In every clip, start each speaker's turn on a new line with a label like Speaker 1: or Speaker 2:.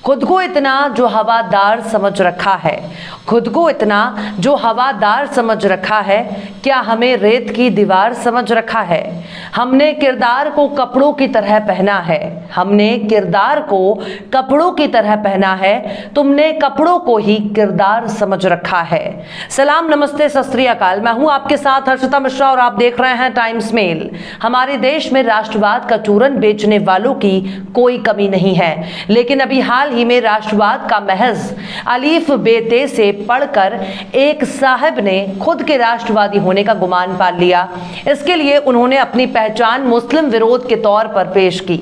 Speaker 1: खुद को इतना जो हवादार समझ रखा है, खुद को इतना जो हवादार समझ रखा है, क्या हमें रेत की दीवार समझ रखा है। हमने किरदार को कपड़ों की तरह पहना है, हमने किरदार को कपड़ों की तरह पहना है, तुमने कपड़ों को ही किरदार समझ रखा है। सलाम, नमस्ते, सत श्री अकाल। मैं हूं आपके साथ हर्षिता मिश्रा और आप देख रहे हैं टाइम्स मेल। हमारे देश में राष्ट्रवाद का चूरन बेचने वालों की कोई कमी नहीं है, लेकिन अभी हाल ही में राष्ट्रवाद का महज अलीफ बेते से पढ़कर एक साहब ने खुद के राष्ट्रवादी होने का गुमान पाल लिया। इसके लिए उन्होंने अपनी पहचान मुस्लिम विरोध के तौर पर पेश की,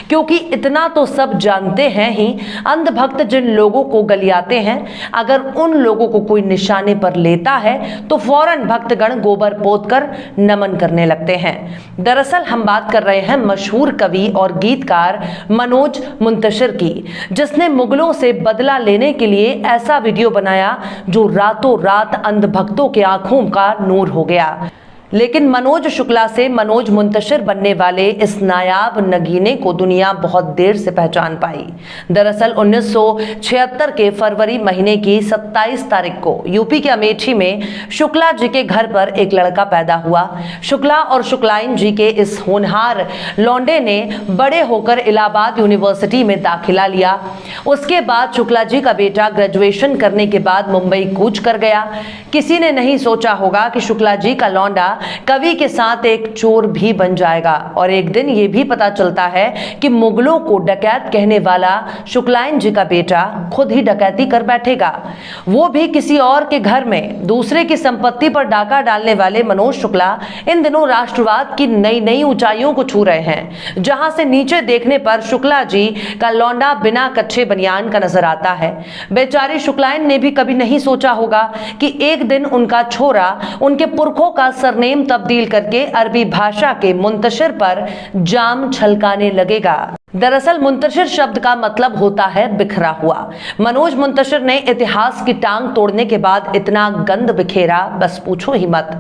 Speaker 1: क्योंकि इतना तो सब जानते हैं ही, अंधभक्त जिन लोगों को गलियाते हैं, अगर उन लोगों को कोई निशाने पर लेता है तो फौरन भक्तगण गोबर पोतकर नमन करने लगते हैं। दरअसल हम बात कर रहे हैं मशहूर कवि और गीतकार मनोज मुंतशिर की, जिसने मुगलों से बदला लेने के लिए ऐसा वीडियो बनाया जो रातों रात अंधभक्तों के आंखों का नूर हो गया। लेकिन मनोज शुक्ला से मनोज मुंतशिर बनने वाले इस नायाब नगीने को दुनिया बहुत देर से पहचान पाई। दरअसल 1976 के फरवरी महीने की 27 तारीख को यूपी के अमेठी में शुक्ला जी के घर पर एक लड़का पैदा हुआ। शुक्ला और शुक्लाइन जी के इस होनहार लौंडे ने बड़े होकर इलाहाबाद यूनिवर्सिटी में दाखिला लिया। उसके बाद शुक्ला जी का बेटा ग्रेजुएशन करने के बाद मुंबई कूच कर गया। किसी ने नहीं सोचा होगा कि शुक्ला जी का लौंडा कवि के साथ एक चोर भी बन जाएगा, और एक दिन यह भी पता चलता है कि मुगलों को डकैत कहने वाला शुक्लाइन जी का बेटा खुद ही डकैती कर बैठेगा, वो भी किसी और के घर में। दूसरे की संपत्ति पर डाका डालने वाले मनोज शुक्ला इन दिनों राष्ट्रवाद की नई नई ऊंचाइयों को छू रहे हैं, जहां से नीचे देखने पर शुक्ला जी का लौंडा बिना कच्चे बनियान का नजर आता है। बेचारी शुक्लाइन ने भी कभी नहीं सोचा होगा कि एक दिन उनका छोरा उनके पुरखों का सरनेम तब्दील करके अरबी भाषा के मुंतशिर पर जाम छलकाने लगेगा। दरअसल मुंतशिर शब्द का मतलब होता है बिखरा हुआ। मनोज मुंतशिर ने इतिहास की टांग तोड़ने के बाद इतना गंद बिखेरा, बस पूछो ही मत।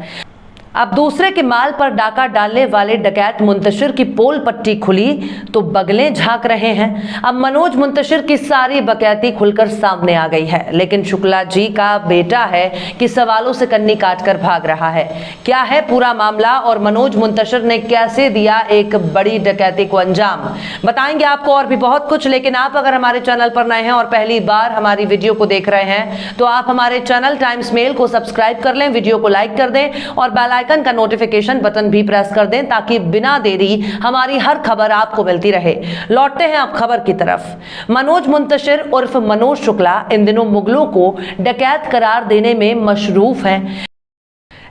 Speaker 1: अब दूसरे के माल पर डाका डालने वाले डकैत मुंतशिर की पोल पट्टी खुली तो बगलें झांक रहे हैं। अब मनोज मुंतशिर की सारी बकैती खुलकर सामने आ गई है, लेकिन शुक्ला जी का बेटा है कि सवालों से कन्नी काटकर भाग रहा है। क्या है पूरा मामला और मनोज मुंतशिर ने कैसे दिया एक बड़ी डकैती को अंजाम, बताएंगे आपको और भी बहुत कुछ। लेकिन आप अगर हमारे चैनल पर नए हैं और पहली बार हमारी वीडियो को देख रहे हैं तो आप हमारे चैनल टाइम्स मेल को सब्सक्राइब कर लें, वीडियो को लाइक कर दें और बेल आइकन का नोटिफिकेशन बटन भी प्रेस कर दें, ताकि बिना देरी हमारी हर खबर आपको मिलती रहे। लौटते हैं अब खबर की तरफ। मनोज मुंतशिर उर्फ मनोज शुक्ला इन दिनों मुगलों को डकैत करार देने में मशरूफ हैं,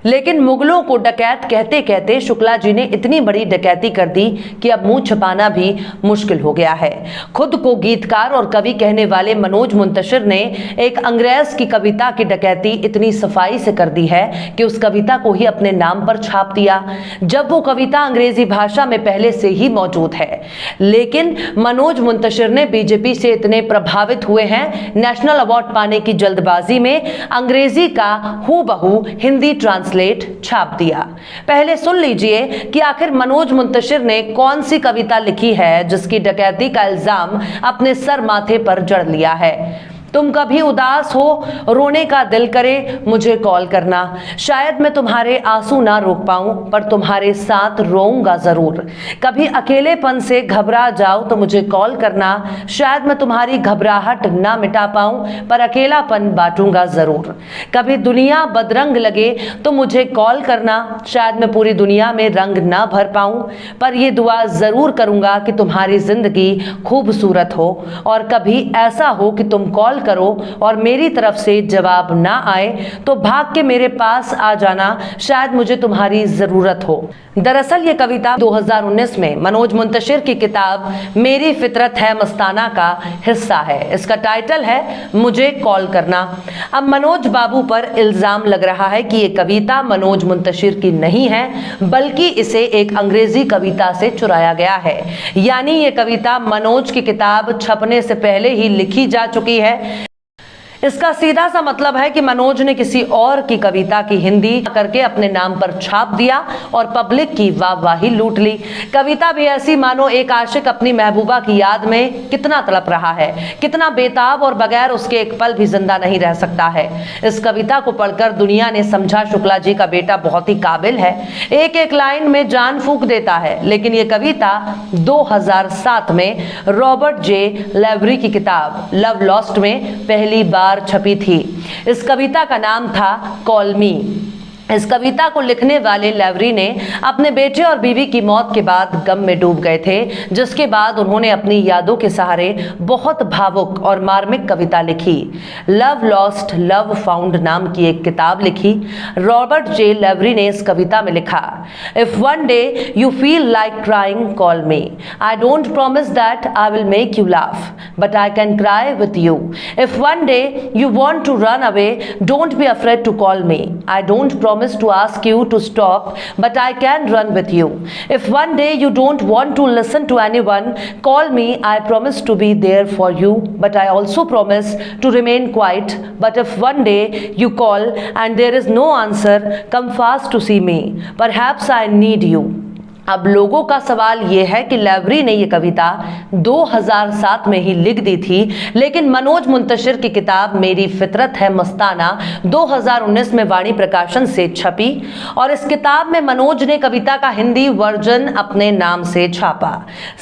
Speaker 1: लेकिन मुगलों को डकैत कहते कहते शुक्ला जी ने इतनी बड़ी डकैती कर दी कि अब मुंह छुपाना भी मुश्किल हो गया है। खुद को गीतकार और कवि कहने वाले मनोज मुंतशिर ने एक अंग्रेज की कविता की डकैती इतनी सफाई से कर दी है कि उस कविता को ही अपने नाम पर छाप दिया, जब वो कविता अंग्रेजी भाषा में पहले से ही मौजूद है। लेकिन मनोज मुंतशिर ने बीजेपी से इतने प्रभावित हुए हैं, नेशनल अवार्ड पाने की जल्दबाजी में अंग्रेजी का हूबहू हिंदी ट्रांसलेट छाप दिया। पहले सुन लीजिए कि आखिर मनोज मुंतशिर ने कौन सी कविता लिखी है जिसकी डकैती का इल्जाम अपने सर माथे पर जड़ लिया है। तुम कभी उदास हो, रोने का दिल करे, मुझे कॉल करना। शायद मैं तुम्हारे आंसू ना रोक पाऊं, पर तुम्हारे साथ रोऊंगा जरूर। कभी अकेलेपन से घबरा जाओ तो मुझे कॉल करना। शायद मैं तुम्हारी घबराहट ना मिटा पाऊं, पर अकेलापन बांटूंगा जरूर। कभी दुनिया बदरंग लगे तो मुझे कॉल करना। शायद मैं पूरी दुनिया में रंग ना भर पाऊं, पर यह दुआ जरूर करूंगा कि तुम्हारी जिंदगी खूबसूरत हो। और कभी ऐसा हो कि तुम कॉल करो और मेरी तरफ से जवाब ना आए तो भाग के मेरे पास आ जाना, शायद मुझे तुम्हारी जरूरत हो। दरअसल ये कविता 2019 में मनोज मुंतशिर की किताब मेरी फितरत है मस्ताना का हिस्सा है। इसका टाइटल है मुझे कॉल करना। अब मनोज बाबू पर इल्जाम लग रहा है कि ये कविता मनोज मुंतशिर की नहीं है, बल्कि इसे एक अंग्रेजी कविता से चुराया गया है। यानी ये कविता मनोज की किताब छपने से पहले ही लिखी जा चुकी है। इसका सीधा सा मतलब है कि मनोज ने किसी और की कविता की हिंदी करके अपने नाम पर छाप दिया और पब्लिक की वाहवाही लूट ली। कविता भी ऐसी मानो एक आशिक अपनी महबूबा की याद में कितना तड़प रहा है, कितना बेताब और बगैर उसके एक पल भी जिंदा नहीं रह सकता है। इस कविता को पढ़कर दुनिया ने समझा शुक्ला जी का बेटा बहुत ही काबिल है, एक एक लाइन में जान फूंक देता है। लेकिन ये कविता 2007 में रॉबर्ट जे लेवरी की किताब लव लॉस्ट में पहली बार छपी थी। इस कविता का नाम था कॉल मी। इस कविता को लिखने वाले लेवरी ने अपने बेटे और बीवी की मौत के बाद गम में डूब गए थे, जिसके बाद उन्होंने अपनी यादों के सहारे बहुत भावुक और मार्मिक कविता लिखी। लव लॉस्ट लव फाउंड नाम की एक किताब लिखी। रॉबर्ट जे लेवरी ने इस कविता में लिखा, if one day you feel like crying call me, I don't promise that I will make you laugh but I can cry with you. If one day you want to run away, don't be afraid to call me, I don't promise to ask you to stop, but I can run with you. If one day you don't want to listen to anyone, call me. I promise to be there for you, but I also promise to remain quiet. But if one day you call and there is no answer, come fast to see me. Perhaps I need you. अब लोगों का सवाल यह है कि लेवरी ने यह कविता 2007 में ही लिख दी थी, लेकिन मनोज मुंतशिर की किताब मेरी फितरत है मस्ताना 2019 में वाणी प्रकाशन से छपी और इस किताब में मनोज ने कविता का हिंदी वर्जन अपने नाम से छापा।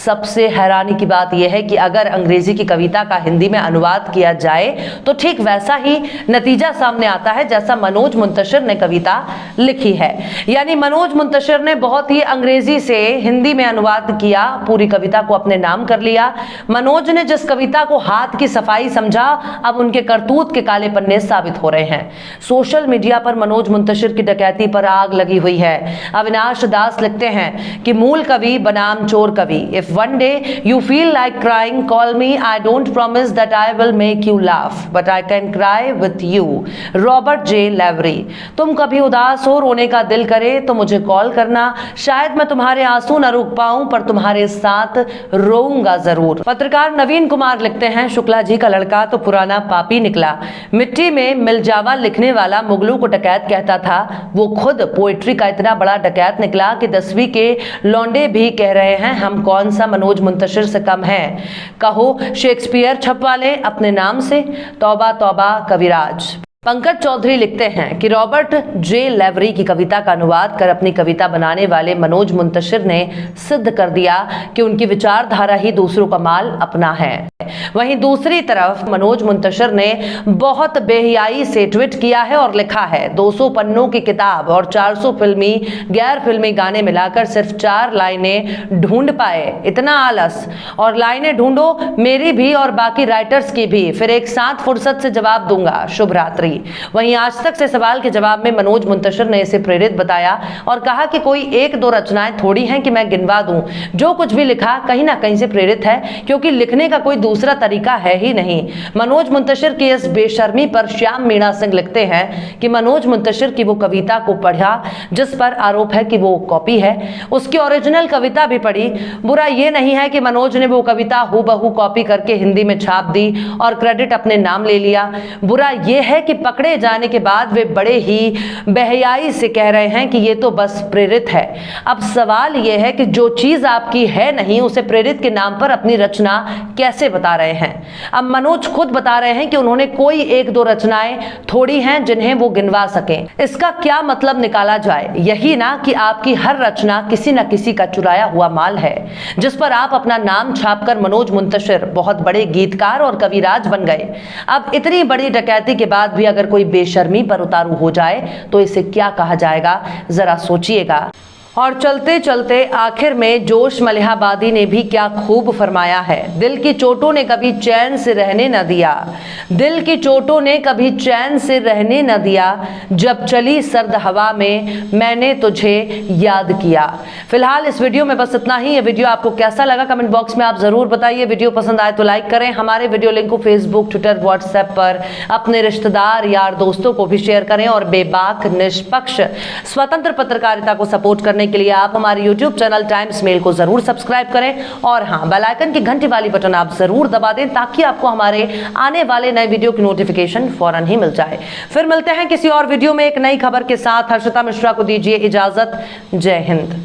Speaker 1: सबसे हैरानी की बात यह है कि अगर अंग्रेजी की कविता का हिंदी में अनुवाद किया जाए तो ठीक वैसा ही नतीजा सामने आता है जैसा मनोज मुंतशिर ने कविता लिखी है। यानी मनोज मुंतशिर ने बहुत ही अंग्रेजी से हिंदी में अनुवाद किया, पूरी कविता को अपने नाम कर लिया। मनोज ने जिस कविता को हाथ की सफाई समझा, अब उनके करतूत के काले पन्ने साबित हो रहे हैं। सोशल मीडिया पर मनोज मुंतशिर की डकैती पर आग लगी हुई है। अविनाश दास लिखते हैं कि मूल कवि बनाम चोर कवि, if one day you feel like crying call me, I don't promise that I will make you laugh but I can cry with you. Robert J Lavery, तुम कभी उदास हो, रोने का दिल करे तो मुझे कॉल करना, शायद मैं तुम्हारे आंसू न रुक पाऊं पर तुम्हारे साथ रोऊंगा जरूर। पत्रकार नवीन कुमार लिखते हैं, शुक्ला जी का लड़का तो पुराना पापी निकला। मिट्टी में मिलजावा लिखने वाला मुगलों को डकैत कहता था, वो खुद पोएट्री का इतना बड़ा डकैत निकला कि 10वीं के लौंडे भी कह रहे हैं हम कौन सा मनोज मुंतशिर से कम हैं। कहो शेक्सपियर छपवा लें अपने नाम से, तौबा तौबा कविराज। पंकज चौधरी लिखते हैं कि रॉबर्ट जे लेवरी की कविता का अनुवाद कर अपनी कविता बनाने वाले मनोज मुंतशिर ने सिद्ध कर दिया कि उनकी विचारधारा ही दूसरों का माल अपना है। वहीं दूसरी तरफ मनोज मुंतशिर ने बहुत बेहयाई से ट्वीट किया है और लिखा है, 200 पन्नों की किताब और 400 फिल्मी गैर फिल्मी गाने मिलाकर सिर्फ 4 लाइनें ढूंढ पाए, इतना आलस। और लाइनें ढूंढो मेरी भी और बाकी राइटर्स की भी, फिर एक साथ फुर्सत से जवाब दूंगा, शुभ रात्रि। वहीं आज तक से सवाल के जवाब में मनोज मुंतशिर ने इसे प्रेरित बताया और कहा कि कोई 1-2 रचनाएं थोड़ी हैं कि मैं गिनवा दूं, जो कुछ भी लिखा कहीं ना कहीं से प्रेरित है, क्योंकि लिखने का कोई दूसरा तरीका है ही नहीं। मनोज मुंतशिर की इस बेशर्मी पर श्याम मीणा सिंह लिखते हैं कि मनोज मुंतशिर की वो कविता को पढ़ा जिस पर आरोप है कि वो कॉपी है, उसकी ओरिजिनल कविता भी पढ़ी। बुरा ये नहीं है कि मनोज ने वो कविता हूबहू कॉपी करके हिंदी में छाप दी और क्रेडिट अपने नाम ले लिया। बुरा ये है कि पकड़े जाने के बाद वे बड़े ही बेहयाई से कह रहे हैं कि ये तो बस प्रेरित है। अब सवाल ये है कि जो चीज आपकी है नहीं उसे प्रेरित के नाम पर अपनी रचना कैसे बता रहे हैं। अब मनोज खुद बता रहे हैं कि उन्होंने कोई 1-2 रचनाएं थोड़ी हैं जिन्हें वो गिनवा सकें। इसका क्या मतलब निकाला जाए? यही ना कि आपकी हर रचना किसी न किसी का चुराया हुआ माल है, जिस पर आप अपना नाम छापकर मनोज मुंतशिर बहुत बड़े गीतकार और कविराज बन गए। अब इतनी बड़ी डकैती के बाद भी अगर कोई बेशर्मी पर उतारू हो जाए तो इसे क्या कहा जाएगा, जरा सोचिएगा। और चलते चलते आखिर में जोश मलिहाबादी ने भी क्या खूब फरमाया है, दिल की चोटों ने कभी चैन से रहने न दिया, दिल की चोटों ने कभी चैन से रहने न दिया, जब चली सर्द हवा में मैंने तुझे याद किया। फिलहाल इस वीडियो में बस इतना ही। ये वीडियो आपको कैसा लगा कमेंट बॉक्स में आप जरूर बताइए। वीडियो पसंद आए तो लाइक करें। हमारे वीडियो लिंक को फेसबुक, ट्विटर, व्हाट्सएप पर अपने रिश्तेदार यार दोस्तों को भी शेयर करें और बेबाक, निष्पक्ष, स्वतंत्र पत्रकारिता को सपोर्ट करने जुड़ने के लिए आप हमारे यूट्यूब चैनल टाइम्स मेल को जरूर सब्सक्राइब करें और हाँ, बेल आइकन की घंटी वाली बटन आप जरूर दबा दें ताकि आपको हमारे आने वाले नए वीडियो की नोटिफिकेशन फौरन ही मिल जाए। फिर मिलते हैं किसी और वीडियो में एक नई खबर के साथ। हर्षिता मिश्रा को दीजिए इजाजत। जय हिंद।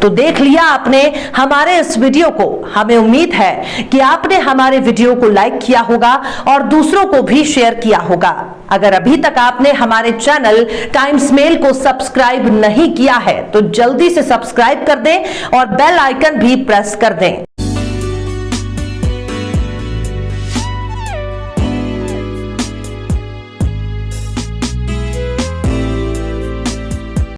Speaker 1: तो देख लिया आपने हमारे इस वीडियो को। हमें उम्मीद है कि आपने हमारे वीडियो को लाइक किया होगा और दूसरों को भी शेयर किया होगा। अगर अभी तक आपने हमारे चैनल टाइम्स मेल को सब्सक्राइब नहीं किया है तो जल्दी से सब्सक्राइब कर दें और बेल आइकन भी प्रेस कर दें।